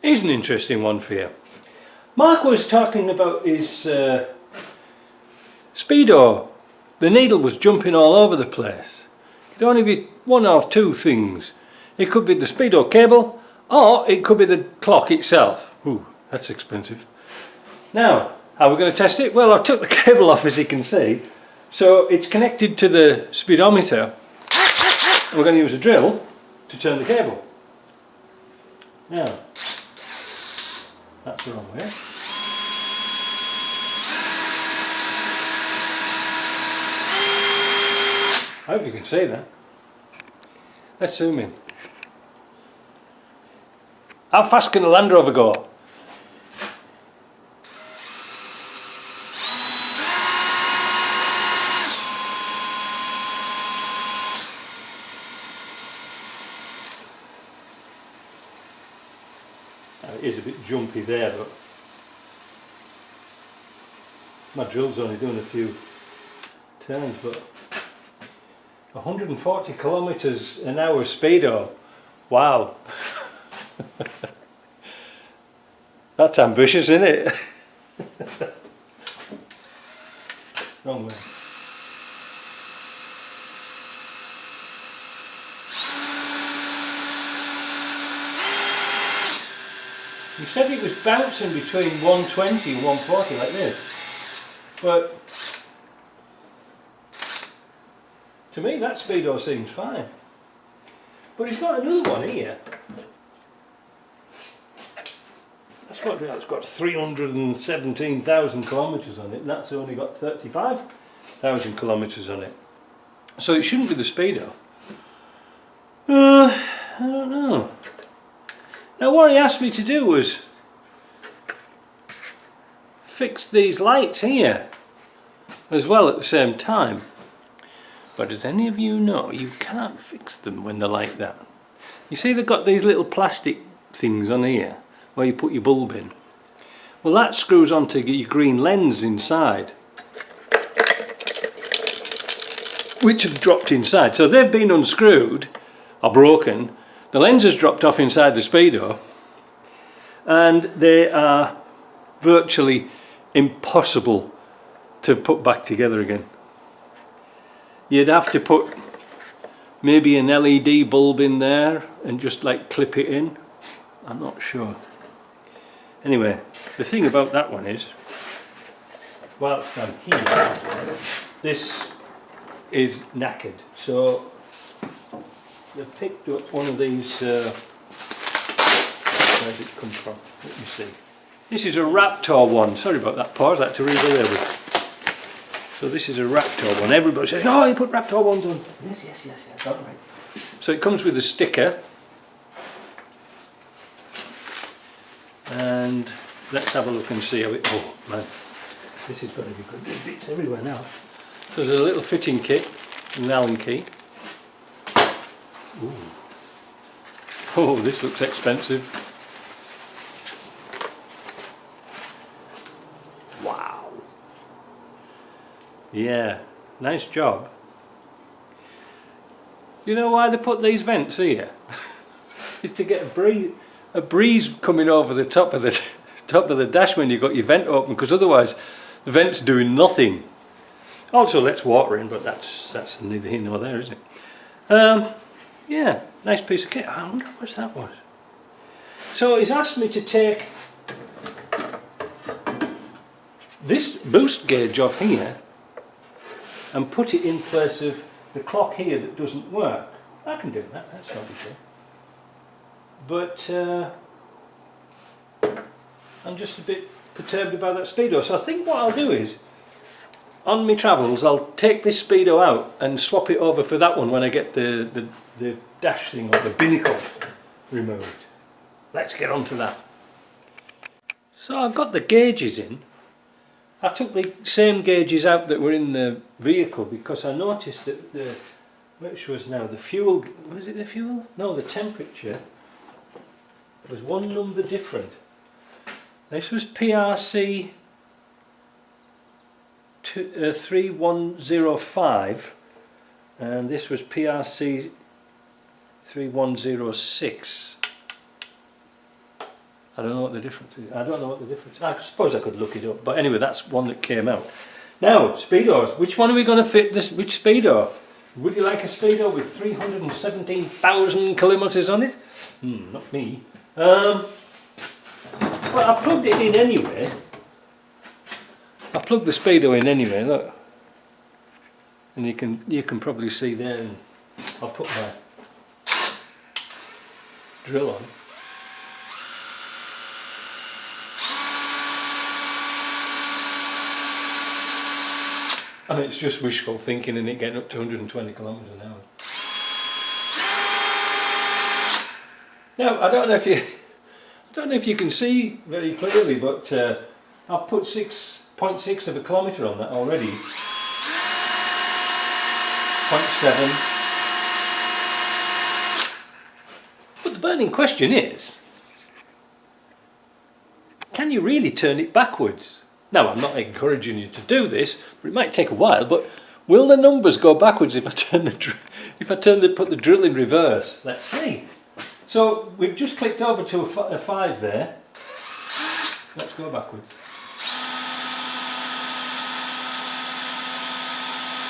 Here's an interesting one for you. Mark was talking about his speedo. The needle was jumping all over the place. It could only be one of two things. It could be the speedo cable, or it could be the clock itself. Ooh, that's expensive. Now, how are we going to test it? Well, I took the cable off, as you can see. So it's connected to the speedometer. We're going to use a drill to turn the cable. Now, that's the wrong way. I hope you can see that. Let's zoom in. How fast can a Land Rover go? It is a bit jumpy there, but my drill's only doing a few turns, but 140 kilometers an hour speedo. Wow. That's ambitious, isn't it? Wrong way. He said it was bouncing between 120 and 140 like this, but to me that speedo seems fine. But he's got another one here. That's got 317,000 kilometres on it, and that's only got 35,000 kilometres on it. So it shouldn't be the speedo. I don't know. Now what he asked me to do was fix these lights here as well at the same time. But as any of you know, you can't fix them when they're like that. You see they've got these little plastic things on here where you put your bulb in. Well, that screws onto your green lens inside, which have dropped inside. So they've been unscrewed or broken. The lens has dropped off inside the speedo, and they are virtually impossible to put back together again. You'd have to put maybe an LED bulb in there and just like clip it in. I'm not sure. Anyway, the thing about that one is, while it's down here, this is knackered. So they've picked up one of these, where did it come from? Let me see. This is a Raptor one. Sorry about that pause, I had to read the label. So this is a Raptor one. Everybody says, oh, you put Raptor ones on. Yes, got it right. So it comes with a sticker. And let's have a look and see how it, oh man, this is going to be good. There's bits everywhere now. So there's a little fitting kit, an Allen key. Ooh. Oh, this looks expensive. Wow. Yeah, nice job. You know why they put these vents here? It's to get a breeze coming over the top of the dash when you've got your vent open, because otherwise the vent's doing nothing. Also lets water in, but that's neither here nor there, is it? Yeah, nice piece of kit. I wonder what that was. So he's asked me to take this boost gauge off here and put it in place of the clock here that doesn't work. I can do that, that's not easy. But I'm just a bit perturbed about that speedo. So I think what I'll do is, on my travels, I'll take this speedo out and swap it over for that one when I get the dash thing or the binnacle removed. Let's get on to that. So I've got the gauges in. I took the same gauges out that were in the vehicle because I noticed that which was now the fuel, was it the fuel? No, the temperature was one number different. This was PRC 3105 and this was PRC 3106. I don't know what the difference is. I don't know what the difference is. I suppose I could look it up. But anyway, that's one that came out. Now, speedos. Which one are we going to fit this? Which speedo? Would you like a speedo with 317,000 kilometres on it? Not me. Well, I've plugged it in anyway. I've plugged the speedo in anyway, look. And you can probably see there, and I'll put my drill on. And it's just wishful thinking and it getting up to 120 kilometres an hour. Now, I don't know if you can see very clearly, but I've put 6.6 of a kilometre on that already. 0.7. But the burning question is, can you really turn it backwards? Now, I'm not encouraging you to do this, but it might take a while. But will the numbers go backwards if I put the drill in reverse? Let's see. So we've just clicked over to a 5 there. Let's go backwards.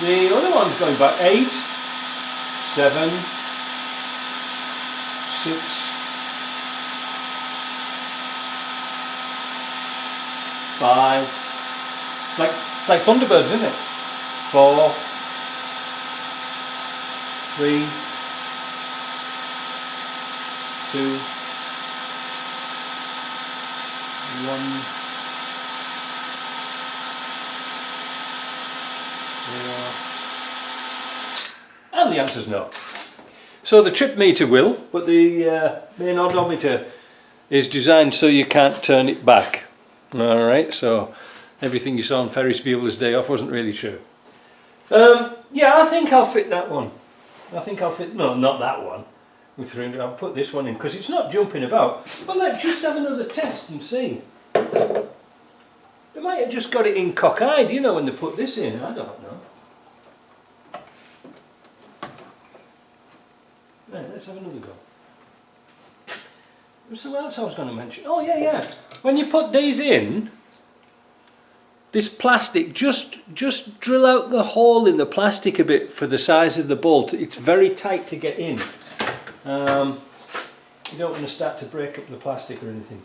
The other one's going back 8, 7, 6. 5, it's like Thunderbirds, isn't it? 4, 3, 2, 1, 0. And the answer's no. So the trip meter will, but the main odometer is designed so you can't turn it back. Alright, so everything you saw on Ferris Bueller's Day Off wasn't really true. Yeah, I think I'll fit that one. I think I'll fit, no, not that one. With 300, I'll put this one in because it's not jumping about. But let's just have another test and see. They might have just got it in cockeyed, you know, when they put this in. I don't know. Right, let's have another go. There's something else I was going to mention. Oh yeah. When you put these in, this plastic, just drill out the hole in the plastic a bit for the size of the bolt. It's very tight to get in. You don't want to start to break up the plastic or anything.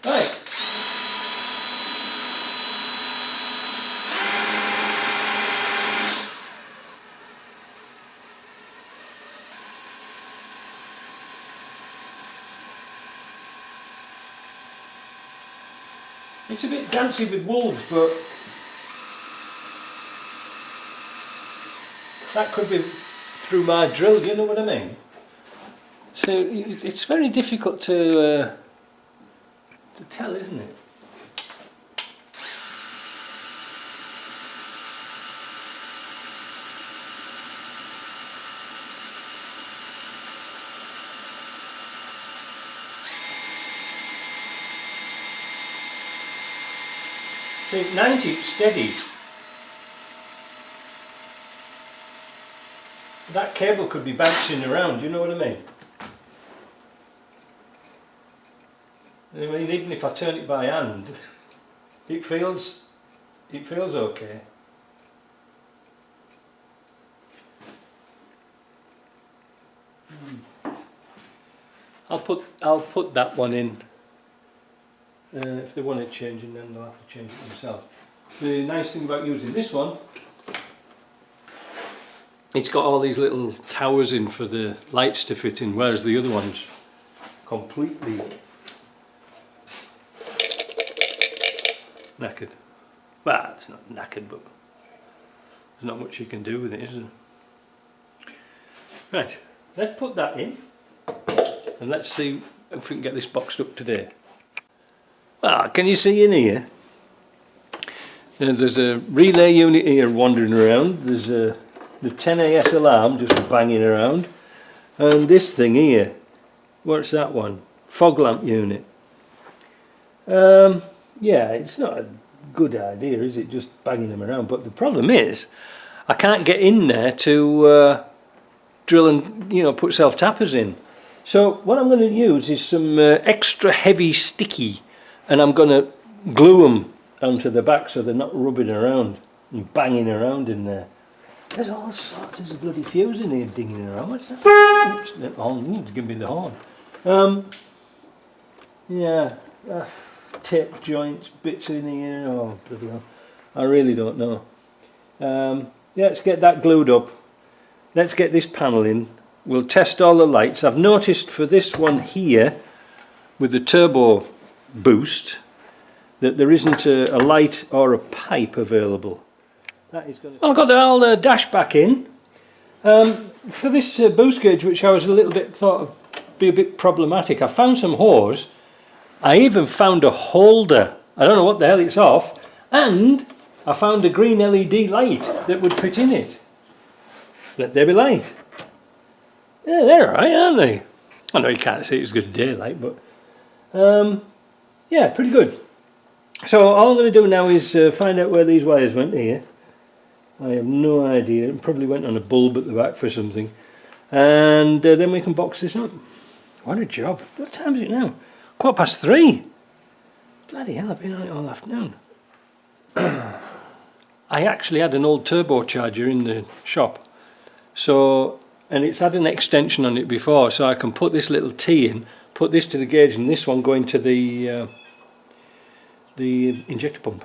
Right. It's a bit dancey with wolves, but that could be through my drill, do you know what I mean? So it's very difficult to tell, isn't it? See, 90 steady. That cable could be bouncing around, you know what I mean? I mean, even if I turn it by hand, it feels okay. I'll put that one in. If they want it changing, then they'll have to change it themselves. The nice thing about using this one, it's got all these little towers in for the lights to fit in, whereas the other one's completely knackered. Well, it's not knackered, but there's not much you can do with it, is there? Right, let's put that in and let's see if we can get this boxed up today. Ah, can you see in here? There's a relay unit here wandering around. There's the 10AS alarm just banging around. And this thing here, what's that one? Fog lamp unit. Yeah, it's not a good idea, is it? Just banging them around. But the problem is, I can't get in there to drill and, you know, put self-tappers in. So what I'm going to use is some extra heavy sticky, and I'm going to glue them onto the back so they're not rubbing around and banging around in there. There's all sorts of bloody fuse in here dinging around. What's that? Oops, the horn. You need to give me the horn. Yeah, tape joints, bits in here. Oh, bloody hell. I really don't know. Yeah, let's get that glued up. Let's get this panel in. We'll test all the lights. I've noticed for this one here, with the turbo boost, that there isn't a light or a pipe available. That is going to... I've got the old dash back in. For this boost gauge, which I was a little bit thought of be a bit problematic, I found some hose. I even found a holder. I don't know what the hell it's off. And I found a green LED light that would fit in it. Let there be light. Yeah, they're alright, aren't they? I know you can't see it as good as daylight, but yeah, pretty good. So all I'm going to do now is find out where these wires went here. I have no idea. It probably went on a bulb at the back for something. And then we can box this up. What a job. What time is it now? 3:15. Bloody hell, I've been on it all afternoon. I actually had an old turbocharger in the shop. So, and it's had an extension on it before, so I can put this little T in, put this to the gauge, and this one going to the injector pump.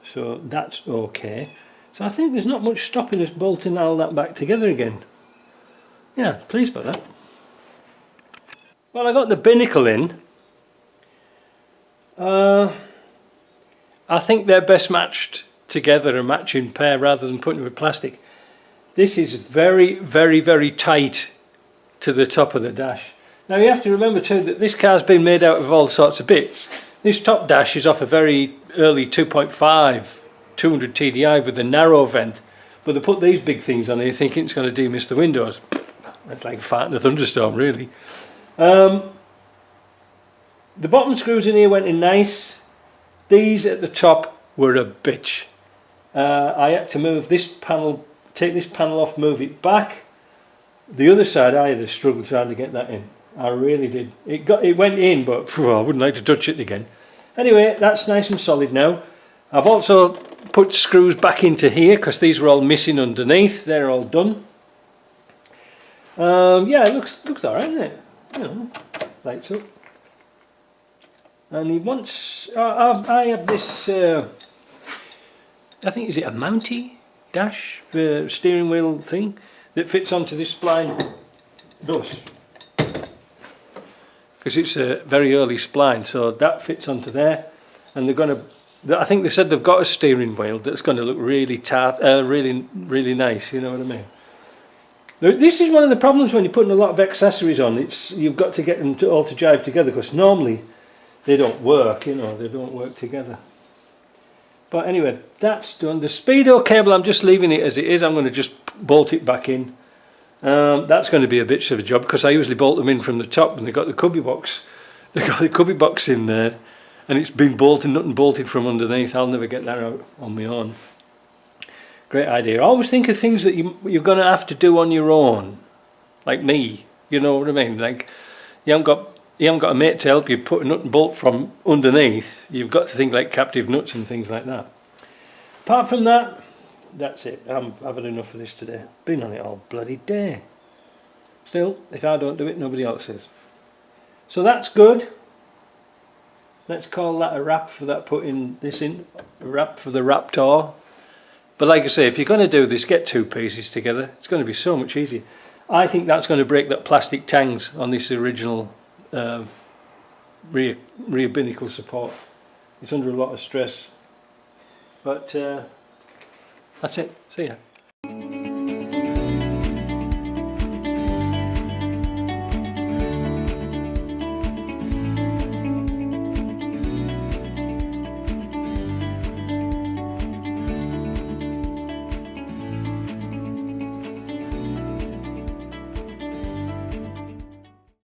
So that's okay. So I think there's not much stopping us bolting all that back together again. Yeah, pleased about that. Well, I got the binnacle in. I think they're best matched together, a matching pair, rather than putting it with plastic. This is very, very, very tight to the top of the dash. Now you have to remember too that this car's been made out of all sorts of bits. This top dash is off a very early 2.5 200 TDI with a narrow vent, but they put these big things on here thinking it's going to demist the windows. It's like farting a thunderstorm, really. The bottom screws in here went in nice. These at the top were a bitch. I had to move this panel, take this panel off, move it back. The other side I had a struggle trying to get that in. I really did. It went in, but I wouldn't like to touch it again. Anyway, that's nice and solid now. I've also put screws back into here because these were all missing underneath. They're all done. Yeah, it looks alright, doesn't it? You know, lights up. And he wants. I have this. I think is it a mounty dash steering wheel thing that fits onto this spline, thus. Because it's a very early spline, so that fits onto there, and they're going to. I think they said they've got a steering wheel that's going to look really really nice. You know what I mean? This is one of the problems when you're putting a lot of accessories on. You've got to get them all to jive together, because normally they don't work. You know, they don't work together. But anyway, that's done. The speedo cable, I'm just leaving it as it is. I'm going to just bolt it back in. That's going to be a bitch of a job, because I usually bolt them in from the top, and they've got the cubby box. They've got the cubby box in there, and it's been bolted, nothing bolted from underneath. I'll never get that out on my own. Great idea. Always think of things that you're going to have to do on your own, like me. You know what I mean? Like you haven't got a mate to help you put a nut and bolt from underneath. You've got to think like captive nuts and things like that. Apart from that, that's it. I've had enough of this today. Been on it all bloody day. Still, if I don't do it, nobody else is. So that's good. Let's call that a wrap for that, putting this in. A wrap for the Raptor. But like I say, if you're going to do this, get two pieces together. It's going to be so much easier. I think that's going to break that plastic tangs on this original rear binnacle support. It's under a lot of stress. But that's it. See ya.